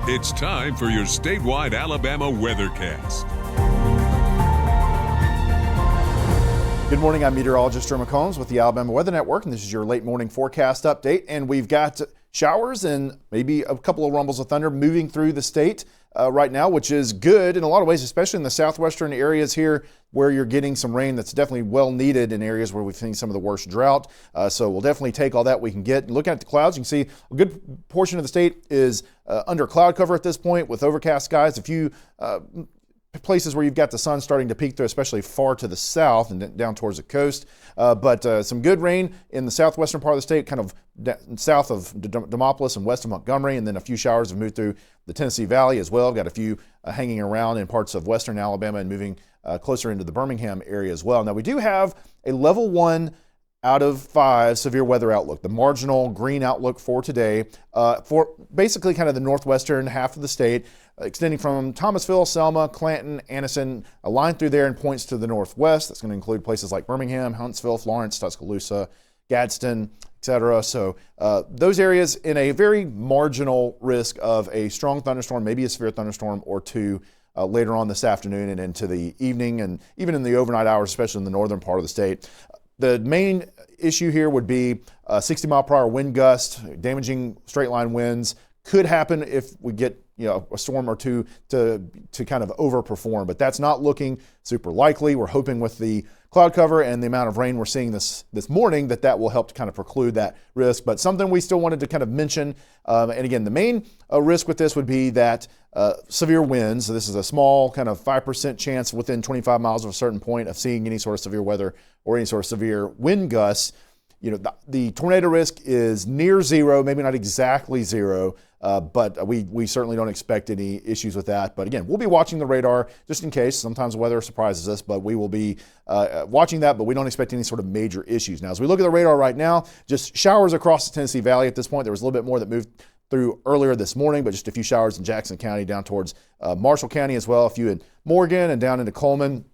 It's time for your statewide Alabama weathercast. Good morning, I'm meteorologist McCombs with the Alabama Weather Network, and this is your late morning forecast update. And we've got showers and maybe a couple of rumbles of thunder moving through the state right now, which is good in a lot of ways, especially in the southwestern areas here where you're getting some rain that's definitely well needed in areas where we've seen some of the worst drought. So we'll definitely take all that we can get. And looking at the clouds, you can see a good portion of the state is under cloud cover at this point with overcast skies. A few places where you've got the sun starting to peek through, especially far to the south and down towards the coast. But some good rain in the southwestern part of the state, kind of south of Demopolis and west of Montgomery, and then a few showers have moved through the Tennessee Valley as well. Got a few hanging around in parts of western Alabama and moving closer into the Birmingham area as well. Now we do have a level 1 out of 5 severe weather outlook, the marginal green outlook for today, for basically kind of the northwestern half of the state, extending from Thomasville, Selma, Clanton, Anniston, a line through there and points to the northwest. That's going to include places like Birmingham, Huntsville, Florence, Tuscaloosa, Gadsden, etc. So those areas in a very marginal risk of a strong thunderstorm, maybe a severe thunderstorm or two later on this afternoon and into the evening, and even in the overnight hours, especially in the northern part of the state. The main issue here would be 60 mile per hour wind gusts, damaging straight line winds. Could happen if we get a storm or two to kind of overperform, but that's not looking super likely. We're hoping with the cloud cover and the amount of rain we're seeing this morning that will help to kind of preclude that risk. But something we still wanted to kind of mention, and again, the main risk with this would be that severe winds. So this is a small kind of 5% chance within 25 miles of a certain point of seeing any sort of severe weather or any sort of severe wind gusts. The tornado risk is near zero, maybe not exactly zero, but we certainly don't expect any issues with that. But again, we'll be watching the radar just in case. Sometimes the weather surprises us, but we will be watching that, but we don't expect any sort of major issues. Now, as we look at the radar right now, just showers across the Tennessee Valley at this point. There was a little bit more that moved through earlier this morning, but just a few showers in Jackson County down towards Marshall County as well, a few in Morgan and down into Coleman.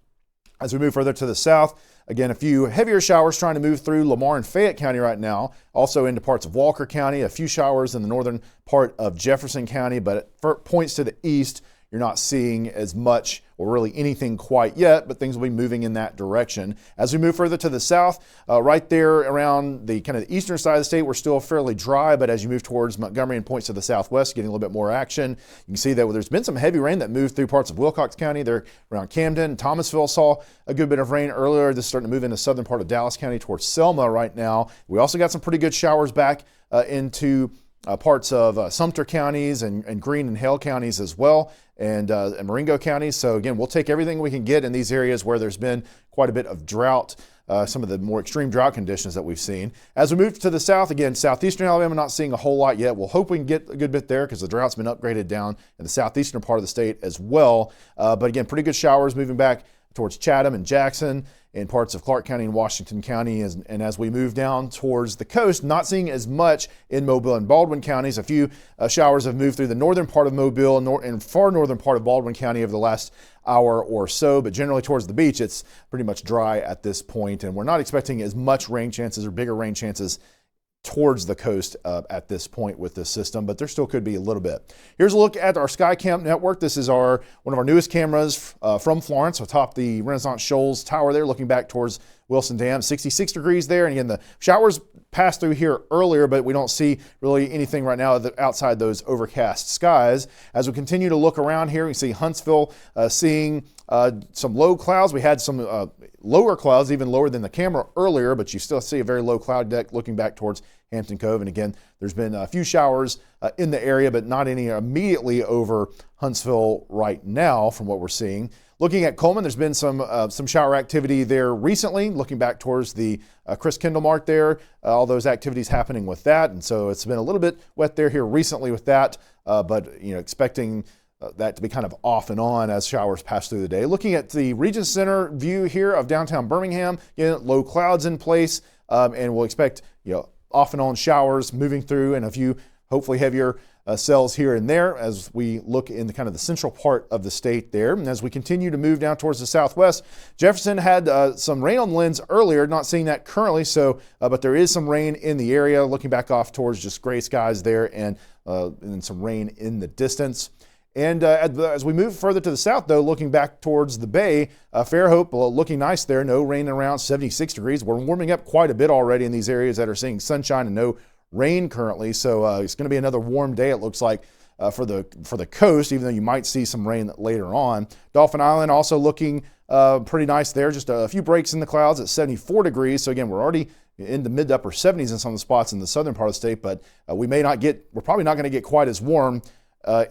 As we move further to the south, again, a few heavier showers trying to move through Lamar and Fayette County right now, also into parts of Walker County, a few showers in the northern part of Jefferson County, but at points to the east, you're not seeing as much or really anything quite yet, but things will be moving in that direction. As we move further to the south, right there around the kind of the eastern side of the state, we're still fairly dry, but as you move towards Montgomery and points to the southwest, getting a little bit more action. You can see that there's been some heavy rain that moved through parts of Wilcox County there around Camden. Thomasville saw a good bit of rain earlier. This is starting to move into southern part of Dallas County towards Selma right now. We also got some pretty good showers back into parts of Sumter counties and Greene and Hale counties as well, and Marengo counties. So again, we'll take everything we can get in these areas where there's been quite a bit of drought, some of the more extreme drought conditions that we've seen. As we move to the south, again, southeastern Alabama, not seeing a whole lot yet. We'll hope we can get a good bit there because the drought's been upgraded down in the southeastern part of the state as well. But again, pretty good showers moving back towards Chatham and Jackson in parts of Clark County and Washington County. And as we move down towards the coast, not seeing as much in Mobile and Baldwin counties. A few showers have moved through the northern part of Mobile and far northern part of Baldwin County over the last hour or so, but generally towards the beach, it's pretty much dry at this point, and we're not expecting as much rain chances or bigger rain chances towards the coast at this point with this system, but there still could be a little bit. Here's a look at our SkyCam network. This is one of our newest cameras from Florence atop the Renaissance Shoals Tower there, looking back towards Wilson Dam. 66 degrees there, and again, the showers passed through here earlier, but we don't see really anything right now outside those overcast skies. As we continue to look around here, we see Huntsville seeing some low clouds. We had some lower clouds, even lower than the camera earlier, but you still see a very low cloud deck looking back towards Hampton Cove. And again, there's been a few showers in the area, but not any immediately over Huntsville right now from what we're seeing. Looking at Coleman, there's been some shower activity there recently, looking back towards the Chris Kendall Mark there, all those activities happening with that. And so it's been a little bit wet there here recently with that, but expecting that to be kind of off and on as showers pass through the day. Looking at the Region Center view here of downtown Birmingham, again, low clouds in place, and we'll expect off and on showers moving through and a few hopefully heavier cells here and there as we look in the kind of the central part of the state there. And as we continue to move down towards the southwest, Jefferson had some rain on the lens earlier, not seeing that currently, so but there is some rain in the area, looking back off towards just gray skies there and some rain in the distance. And as we move further to the south, though, looking back towards the bay, Fairhope looking nice there. No rain around 76 degrees. We're warming up quite a bit already in these areas that are seeing sunshine and no rain currently. So it's going to be another warm day, it looks like, for the coast, even though you might see some rain later on. Dauphin Island also looking pretty nice there. Just a few breaks in the clouds at 74 degrees. So again, we're already in the mid to upper 70s in some of the spots in the southern part of the state, but we're probably not going to get quite as warm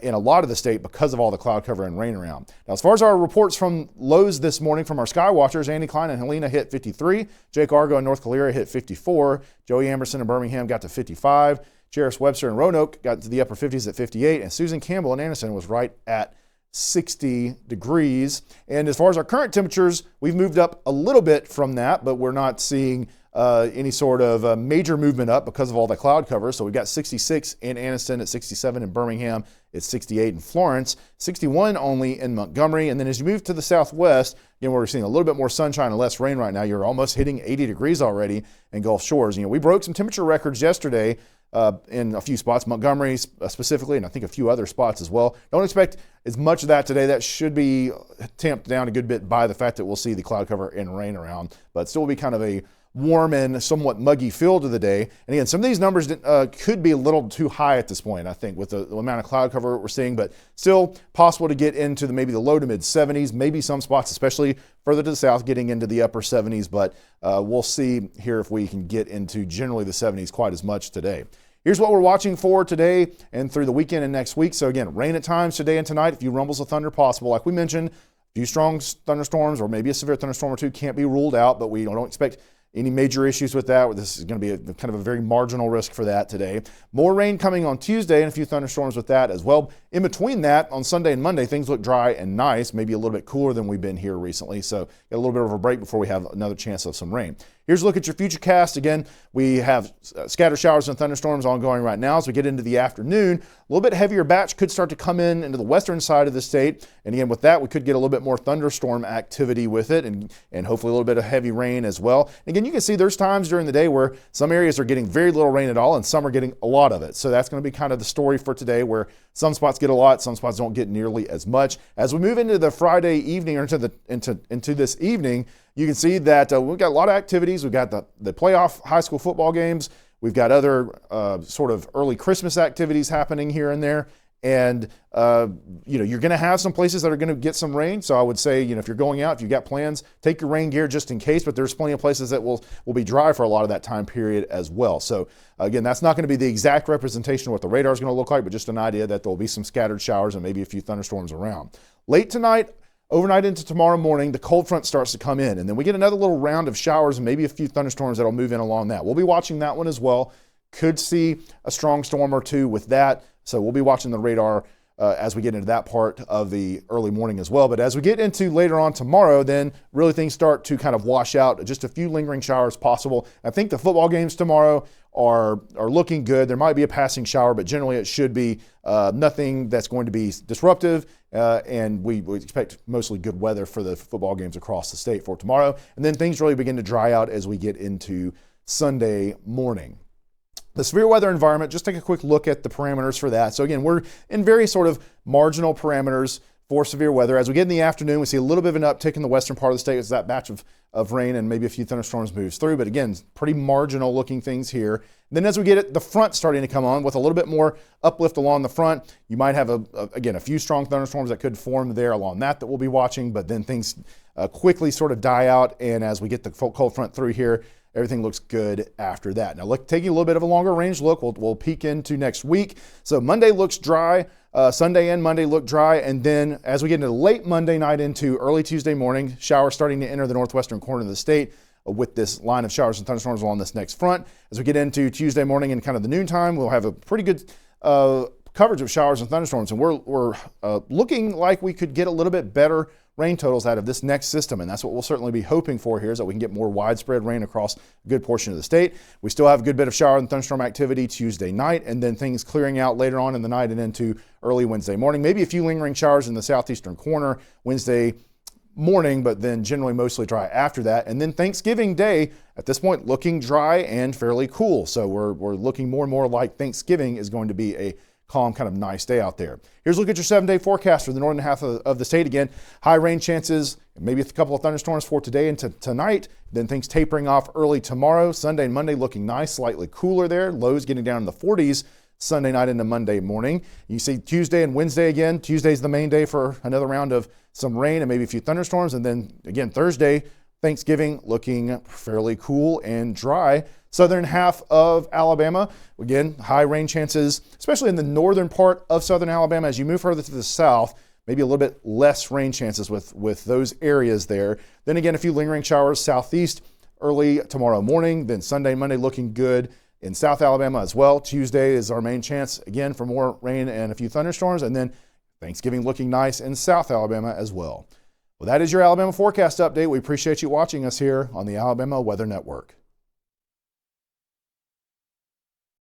in a lot of the state because of all the cloud cover and rain around. Now, as far as our reports from lows this morning from our sky watchers, Andy Klein and Helena hit 53. Jake Argo and North Calera hit 54. Joey Amberson in Birmingham got to 55. Cheris Webster and Roanoke got to the upper 50s at 58. And Susan Campbell in Anderson was right at 60 degrees. And as far as our current temperatures, we've moved up a little bit from that, but we're not seeing any sort of major movement up because of all the cloud cover. So we've got 66 in Anniston, at 67 in Birmingham, it's 68 in Florence, 61 only in Montgomery. And then as you move to the southwest, again, we're seeing a little bit more sunshine and less rain right now. You're almost hitting 80 degrees already in Gulf Shores. We broke some temperature records yesterday in a few spots, Montgomery specifically, and I think a few other spots as well. Don't expect as much of that today. That should be tamped down a good bit by the fact that we'll see the cloud cover and rain around, but still will be kind of a warm and somewhat muggy feel to the day. And again, some of these numbers could be a little too high at this point, I think, with the amount of cloud cover we're seeing, but still possible to get into maybe the low to mid 70s, maybe some spots, especially further to the south, getting into the upper 70s, but we'll see here if we can get into generally the 70s quite as much today. Here's what we're watching for today and through the weekend and next week. So again, rain at times today and tonight, a few rumbles of thunder possible. Like we mentioned, a few strong thunderstorms or maybe a severe thunderstorm or two can't be ruled out, but we don't expect any major issues with that. This is going to be kind of a very marginal risk for that today. More rain coming on Tuesday and a few thunderstorms with that as well. In between that, on Sunday and Monday, things look dry and nice, maybe a little bit cooler than we've been here recently. So get a little bit of a break before we have another chance of some rain. Here's a look at your future cast. Again, we have scattered showers and thunderstorms ongoing right now. As we get into the afternoon, a little bit heavier batch could start to come into the western side of the state. And again, with that, we could get a little bit more thunderstorm activity with it and hopefully a little bit of heavy rain as well. And again, you can see there's times during the day where some areas are getting very little rain at all and some are getting a lot of it. So that's going to be kind of the story for today, where some spots get a lot, some spots don't get nearly as much. As we move into the Friday evening or into this evening, you can see that we've got a lot of activities. We've got the playoff high school football games. We've got other sort of early Christmas activities happening here and there. And, you're going to have some places that are going to get some rain. So I would say, if you're going out, if you've got plans, take your rain gear just in case. But there's plenty of places that will be dry for a lot of that time period as well. So, again, that's not going to be the exact representation of what the radar is going to look like, but just an idea that there will be some scattered showers and maybe a few thunderstorms around. Late tonight, overnight into tomorrow morning, the cold front starts to come in, and then we get another little round of showers and maybe a few thunderstorms that'll move in along that. We'll be watching that one as well. Could see a strong storm or two with that, so we'll be watching the radar as we get into that part of the early morning as well. But as we get into later on tomorrow, then really things start to kind of wash out. Just a few lingering showers possible. I think the football games tomorrow are looking good. There might be a passing shower, but generally it should be nothing that's going to be disruptive. And we expect mostly good weather for the football games across the state for tomorrow. And then things really begin to dry out as we get into Sunday morning. The severe weather environment, just take a quick look at the parameters for that. So again, we're in very sort of marginal parameters for severe weather. As we get in the afternoon, we see a little bit of an uptick in the western part of the state as that batch of rain and maybe a few thunderstorms moves through. But again, pretty marginal looking things here. And then as we get the front starting to come on with a little bit more uplift along the front, you might have, a few strong thunderstorms that could form there along that we'll be watching. But then things quickly sort of die out. And as we get the cold front through here, everything looks good after that. Now, taking a little bit of a longer range look, we'll peek into next week. So Monday looks dry. Sunday and Monday look dry. And then as we get into late Monday night into early Tuesday morning, showers starting to enter the northwestern corner of the state with this line of showers and thunderstorms along this next front. As we get into Tuesday morning and kind of the noontime, we'll have a pretty good coverage of showers and thunderstorms. And we're looking like we could get a little bit better rain totals out of this next system, and that's what we'll certainly be hoping for here, is that we can get more widespread rain across a good portion of the state. We still have a good bit of shower and thunderstorm activity Tuesday night, and then things clearing out later on in the night and into early Wednesday morning. Maybe a few lingering showers in the southeastern corner Wednesday morning, but then generally mostly dry after that. And then Thanksgiving Day, at this point, looking dry and fairly cool. So we're looking more and more like Thanksgiving is going to be a calm, kind of nice day out there. Here's a look at your 7-day forecast for the northern half of the state. Again, high rain chances, maybe a couple of thunderstorms for today and tonight. Then things tapering off early tomorrow. Sunday and Monday looking nice, slightly cooler there. Lows getting down in the 40s. Sunday night into Monday morning. You see Tuesday and Wednesday again. Tuesday's the main day for another round of some rain and maybe a few thunderstorms. And then again, Thursday, Thanksgiving, looking fairly cool and dry. Southern half of Alabama, again, high rain chances, especially in the northern part of southern Alabama. As you move further to the south, maybe a little bit less rain chances with those areas there. Then again, a few lingering showers southeast early tomorrow morning. Then Sunday, Monday looking good in South Alabama as well. Tuesday is our main chance again for more rain and a few thunderstorms. And then Thanksgiving looking nice in South Alabama as well. Well, that is your Alabama forecast update. We appreciate you watching us here on the Alabama Weather Network.